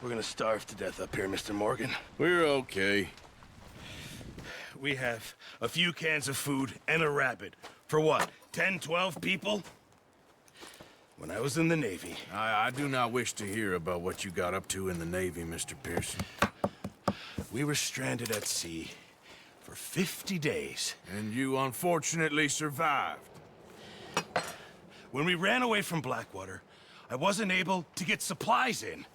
We're gonna starve to death up here, Mr. Morgan. We're okay. We have a few cans of food and a rabbit. For what, 10, 12 people? When I was in the Navy... I do not wish to hear about what you got up to in the Navy, Mr. Pearson. We were stranded at sea for 50 days. And you unfortunately survived. When we ran away from Blackwater, I wasn't able to get supplies in.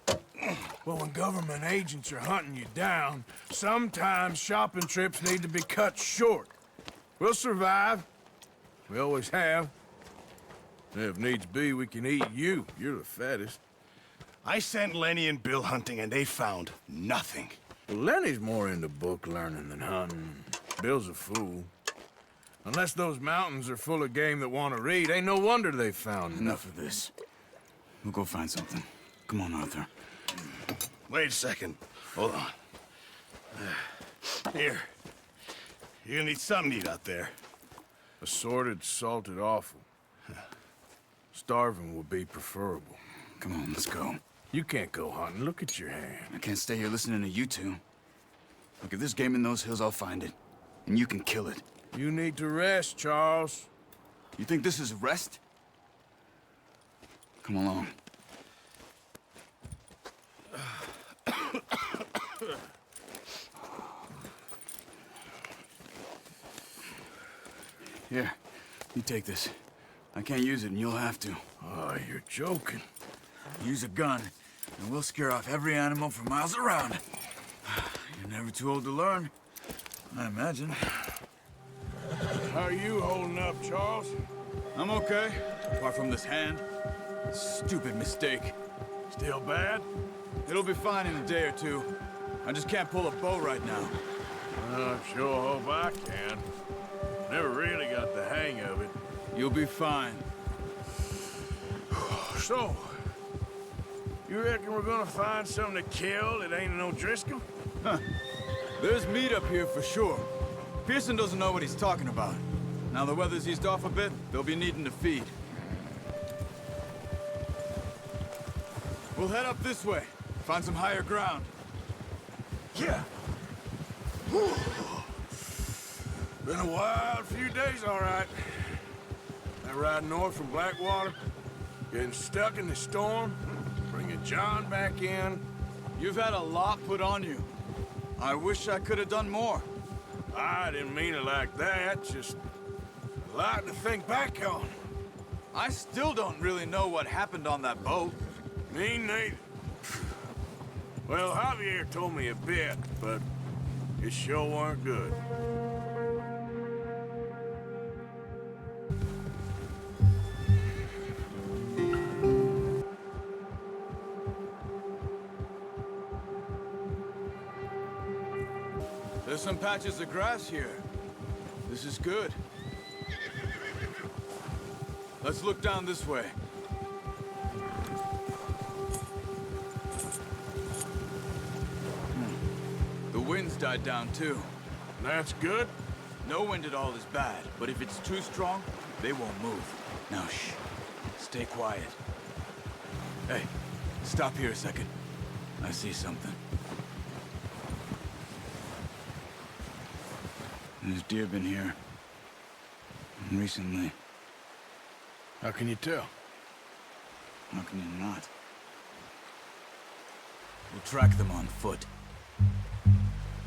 Well, when government agents are hunting you down, sometimes shopping trips need to be cut short. We'll survive. We always have. And if needs be, we can eat you. You're the fattest. I sent Lenny and Bill hunting, and they found nothing. Well, Lenny's more into book learning than hunting. Bill's a fool. Unless those mountains are full of game that want to read, ain't no wonder they found Enough of this. We'll go find something. Come on, Arthur. Wait a second. Hold on. Here. You're gonna need something to eat out there. Assorted, salted offal. Starving would be preferable. Come on, let's go. You can't go hunting. Look at your hand. I can't stay here listening to you two. Look, if there's game in those hills, I'll find it. And you can kill it. You need to rest, Charles. You think this is rest? Come along. Here, you take this. I can't use it, and you'll have to. Oh, you're joking. Use a gun, and we'll scare off every animal for miles around. You're never too old to learn, I imagine. How are you holding up, Charles? I'm okay, apart from this hand. Stupid mistake. Still bad? It'll be fine in a day or two. I just can't pull a bow right now. I sure hope I can. Never really got the hang of it. You'll be fine. So, you reckon we're gonna find something to kill that ain't no Driscoll? Huh. There's meat up here for sure. Pearson doesn't know what he's talking about. Now the weather's eased off a bit, they'll be needing to feed. We'll head up this way. Find some higher ground. Yeah. Whew. Been a wild few days, all right. That ride north from Blackwater, getting stuck in the storm, bringing John back in. You've had a lot put on you. I wish I could have done more. I didn't mean it like that, just a lot to think back on. I still don't really know what happened on that boat. Me neither. Well, Javier told me a bit, but it sure weren't good. There's some patches of grass here. This is good. Let's look down this way. The wind's died down too. That's good? No wind at all is bad, but if it's too strong, they won't move. Now shh. Stay quiet. Hey, stop here a second. I see something. There's deer been here. Recently. How can you tell? How can you not? We'll track them on foot.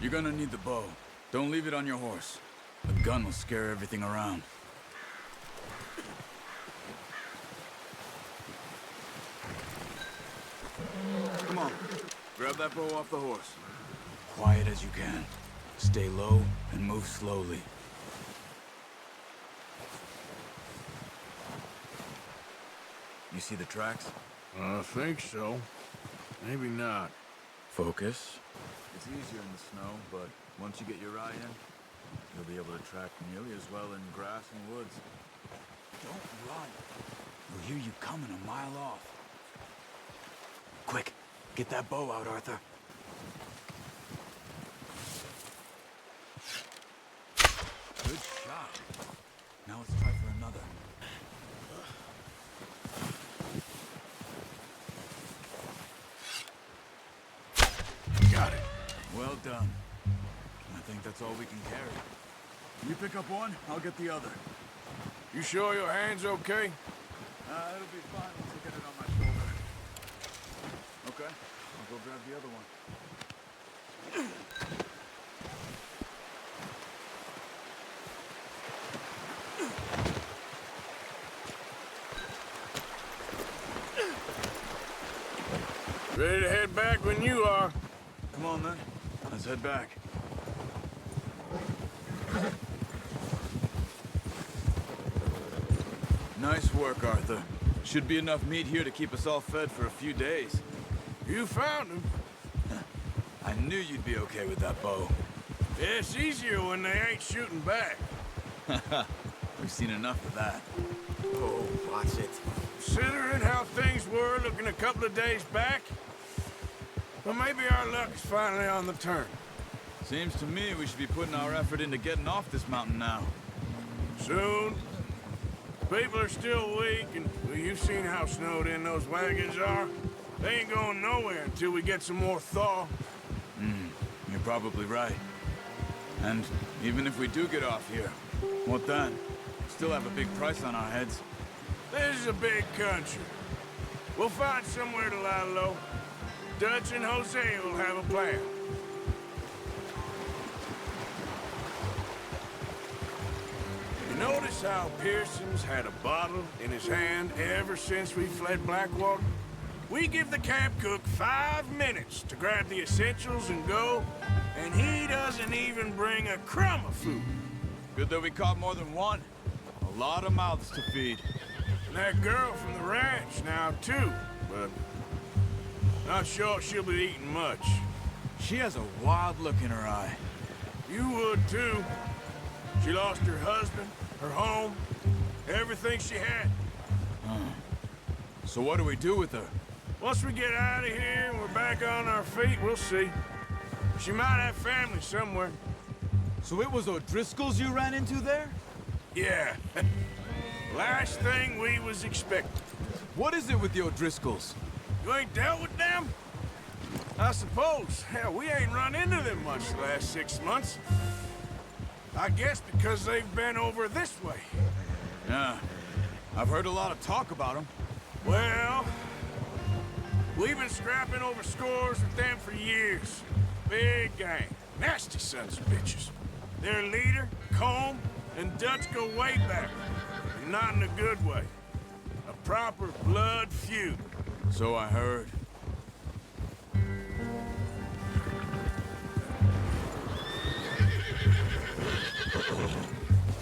You're gonna need the bow. Don't leave it on your horse. A gun will scare everything around. Come on. Grab that bow off the horse. Quiet as you can. Stay low and move slowly. You see the tracks? I think so. Maybe not. Focus. It's easier in the snow, but once you get your eye in, you'll be able to track nearly as well in grass and woods. Don't run. We'll hear you coming a mile off. Quick, get that bow out, Arthur. Good shot. Now let's try for another. got it. Well done. I think that's all we can carry. You pick up one, I'll get the other. You sure your hand's okay? It'll be fine once I get it on my shoulder. Okay, I'll go grab the other one. Ready to head back when you are. Come on then, let's head back. Nice work, Arthur. Should be enough meat here to keep us all fed for a few days. You found him. I knew you'd be okay with that bow. Yeah, it's easier when they ain't shooting back. We've seen enough of that. Oh, watch it. Considering how things were looking a couple of days back, well, maybe our luck is finally on the turn. Seems to me we should be putting our effort into getting off this mountain now. Soon. People are still weak, and well, you've seen how snowed in those wagons are. They ain't going nowhere until we get some more thaw. You're probably right. And even if we do get off here, what then? Still have a big price on our heads. This is a big country. We'll find somewhere to lie low. Dutch and Jose will have a plan. You notice how Pearson's had a bottle in his hand ever since we fled Blackwater? We give the camp cook 5 minutes to grab the essentials and go, and he doesn't even bring a crumb of food. Good that we caught more than one. A lot of mouths to feed. And that girl from the ranch now, too, but not sure she'll be eating much. She has a wild look in her eye. You would, too. She lost her husband, her home, everything she had. So what do we do with her? Once we get out of here and we're back on our feet, we'll see. She might have family somewhere. So it was O'Driscoll's you ran into there? Yeah. Last thing we was expecting. What is it with the O'Driscolls? You ain't dealt with them? I suppose. Hell, we ain't run into them much the last 6 months. I guess because they've been over this way. Yeah. I've heard a lot of talk about them. Well, we've been scrapping over scores with them for years. Big gang. Nasty sons of bitches. Their leader, Combe, and Dutch go way back. And not in a good way. A proper blood feud. So I heard.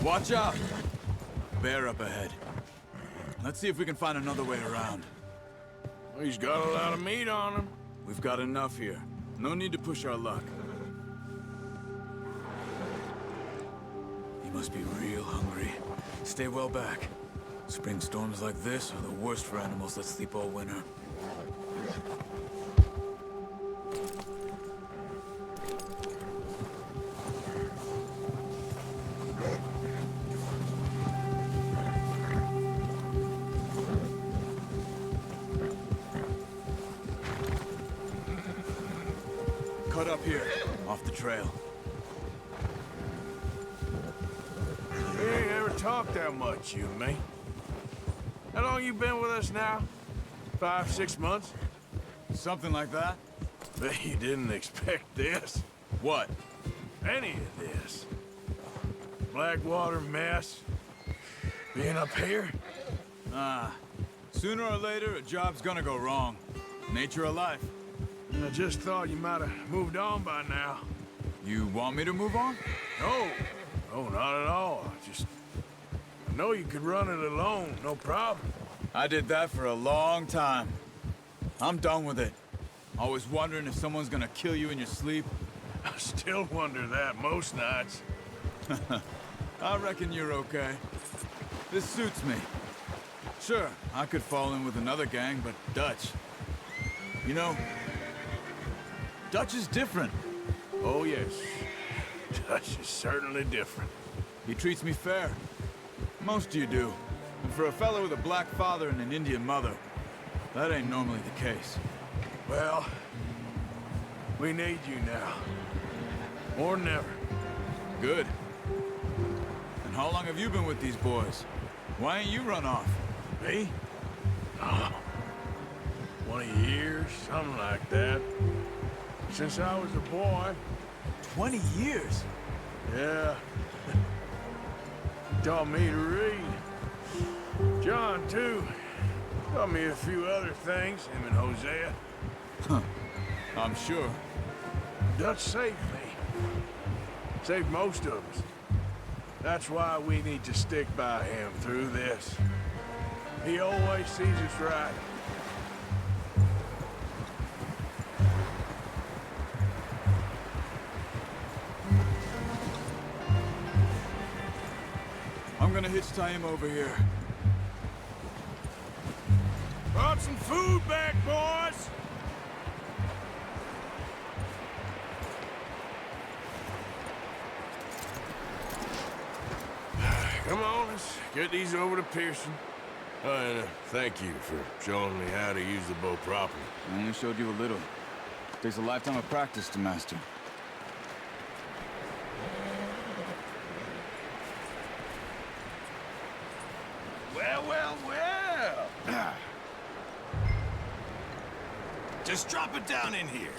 Watch out! Bear up ahead. Let's see if we can find another way around. Well, he's got a lot of meat on him. We've got enough here. No need to push our luck. He must be real hungry. Stay well back. Spring storms like this are the worst for animals that sleep all winter. Cut up here, off the trail. We ain't ever talked that much, you and me. How long you been with us now? 5, 6 months? Something like that? Bet you didn't expect this. What? Any of this. Blackwater mess. Being up here? Sooner or later, a job's gonna go wrong. Nature of life. I just thought you might have moved on by now. You want me to move on? No. No, not at all. I know you could run it alone, no problem. I did that for a long time. I'm done with it. Always wondering if someone's gonna kill you in your sleep. I still wonder that most nights. I reckon you're okay. This suits me. Sure, I could fall in with another gang, but Dutch. You know, Dutch is different. Oh, yes. Dutch is certainly different. He treats me fair. Most of you do. And for a fellow with a black father and an Indian mother, that ain't normally the case. Well, We need you now. More than ever. Good. And how long have you been with these boys? Why ain't you run off? Me? Oh, 20 years, something like that. Since I was a boy. 20 years? Yeah. He taught me to read. John, too. Taught me a few other things, him and Hosea. Huh. I'm sure. Dutch saved me. Saved most of us. That's why we need to stick by him through this. He always sees us right. I'm gonna hitch tie him over here. Brought some food back, boys! Come on, let's get these over to Pearson. And thank you for showing me how to use the bow properly. I only showed you a little. Takes a lifetime of practice to master. Well, well, well. Just drop it down in here.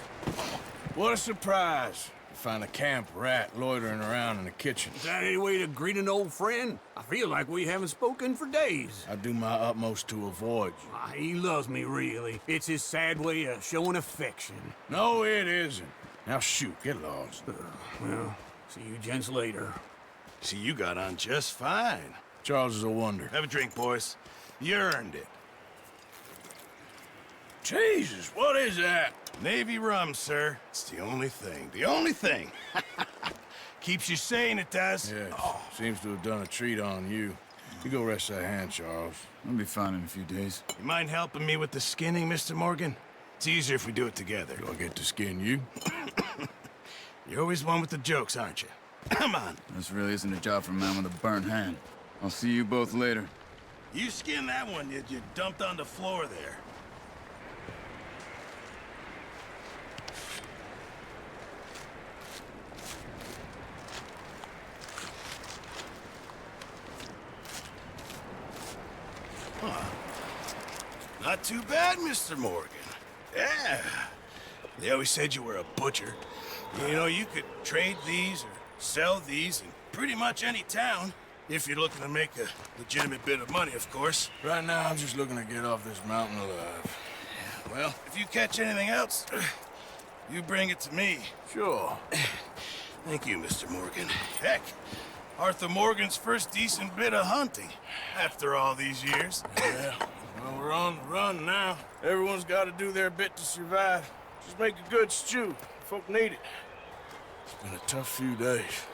What a surprise to find a camp rat loitering around in the kitchen. Is that any way to greet an old friend? I feel like we haven't spoken for days. I do my utmost to avoid you. He loves me, really. It's his sad way of showing affection. No, it isn't. Now shoot, get lost. Well, see you gents later. See, you got on just fine. Charles is a wonder. Have a drink, boys. You earned it. Jesus, what is that? Navy rum, sir. It's the only thing. The only thing. Keeps you sane, it does. Yes, seems to have done a treat on you. You go rest that hand, Charles. I'll be fine in a few days. You mind helping me with the skinning, Mr. Morgan? It's easier if we do it together. Do I get to skin you? You're always one with the jokes, aren't you? Come on. This really isn't a job for a man with a burnt hand. I'll see you both later. You skinned that one you dumped on the floor there. Not too bad, Mr. Morgan. Yeah. They always said you were a butcher. You know, you could trade these or sell these in pretty much any town. If you're looking to make a legitimate bit of money, of course. Right now, I'm just looking to get off this mountain alive. Well, if you catch anything else, you bring it to me. Sure. Thank you, Mr. Morgan. Heck, Arthur Morgan's first decent bit of hunting after all these years. Yeah, well, we're on the run now. Everyone's got to do their bit to survive. Just make a good stew. Folk need it. It's been a tough few days.